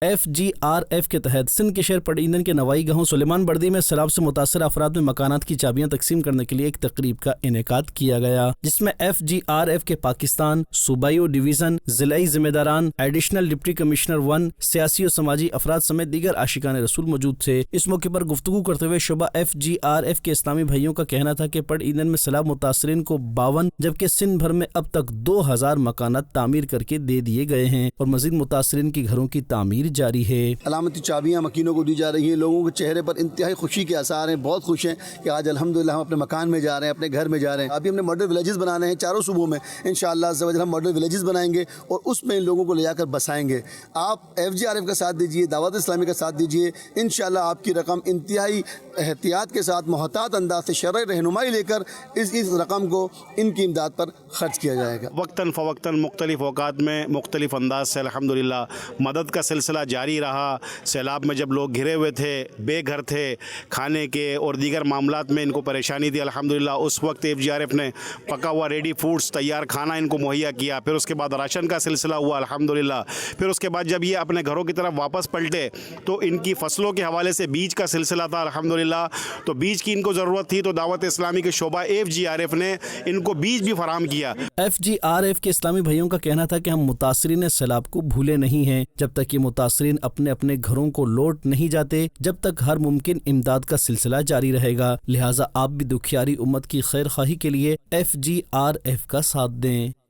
FGRF کے تحت سندھ کے شہر پڑ ایندھن کے نوائی گاؤں سلیمان بردی میں سیلاب سے متاثر افراد میں مکانات کی چابیاں تقسیم کرنے کے لیے ایک تقریب کا انعقاد کیا گیا، جس میں FGRF کے پاکستان صوبائی ڈویژن، ضلعی ذمہ داران، ایڈیشنل ڈپٹی کمشنر 1، سیاسی و سماجی افراد سمیت دیگر عاشقان رسول موجود تھے۔ اس موقع پر گفتگو کرتے ہوئے شعبہ FGRF کے اسلامی بھائیوں کا کہنا تھا کہ پڑ ایندھن میں سیلاب متاثرین کو 52 جبکہ سندھ بھر میں اب تک 2000 مکانات تعمیر کر کے دے دیے گئے ہیں اور مزید متاثرین کے گھروں کی تعمیر جاری ہے۔ علامتی چابیاں مکینوں کو دی جا رہی ہیں، لوگوں کے چہرے پر انتہائی خوشی کے آثار ہیں، بہت خوش ہیں کہ آج الحمدللہ ہم اپنے مکان میں جا رہے ہیں، اپنے گھر میں جا رہے ہیں۔ ابھی ہم نے ماڈل ولیجز بنانے ہیں چاروں صوبوں میں، انشاءاللہ عز و جل ہم ماڈل ولیجز بنائیں گے اور اس میں ان لوگوں کو لے جا کر بسائیں گے۔ آپ FGRF کا ساتھ دیجیے، دعوت اسلامی کا ساتھ دیجیے، انشاءاللہ آپ کی رقم انتہائی احتیاط کے ساتھ محتاط انداز سے شرعی رہنمائی لے کر اس رقم کو ان کی امداد پر خرچ کیا جائے گا۔ وقتاً فوقتاً مختلف اوقات میں مختلف انداز سے الحمدللہ مدد کا سلسلہ جاری رہا۔ سیلاب میں جب لوگ گھرے ہوئے تھے، بے گھر تھے، کھانے کے اور دیگر معاملات میں ان کو پریشانی تھی، الحمدللہ اس وقت FGRF نے پکا ہوا ریڈی فوڈز، تیار کھانا ان کو مہیا کیا۔ پھر اس کے بعد راشن کا سلسلہ ہوا الحمدللہ۔ پھر اس کے بعد جب یہ اپنے گھروں کی طرف واپس پلٹے تو ان کی فصلوں کے حوالے سے بیج کا سلسلہ تھا الحمدللہ، تو بیج کی ان کو ضرورت تھی تو دعوت اسلامی کے شعبہ FGRF نے ان کو بیج بھی فراہم کیا۔ FGRF کے اسلامی بھائیوں کا کہنا تھا کہ ہم متاثرین سیلاب کو بھولے نہیں ہیں، جب تک یہ متاثرین اپنے اپنے گھروں کو لوٹ نہیں جاتے جب تک ہر ممکن امداد کا سلسلہ جاری رہے گا، لہٰذا آپ بھی دکھیاری امت کی خیر خواہی کے لیے FGRF کا ساتھ دیں۔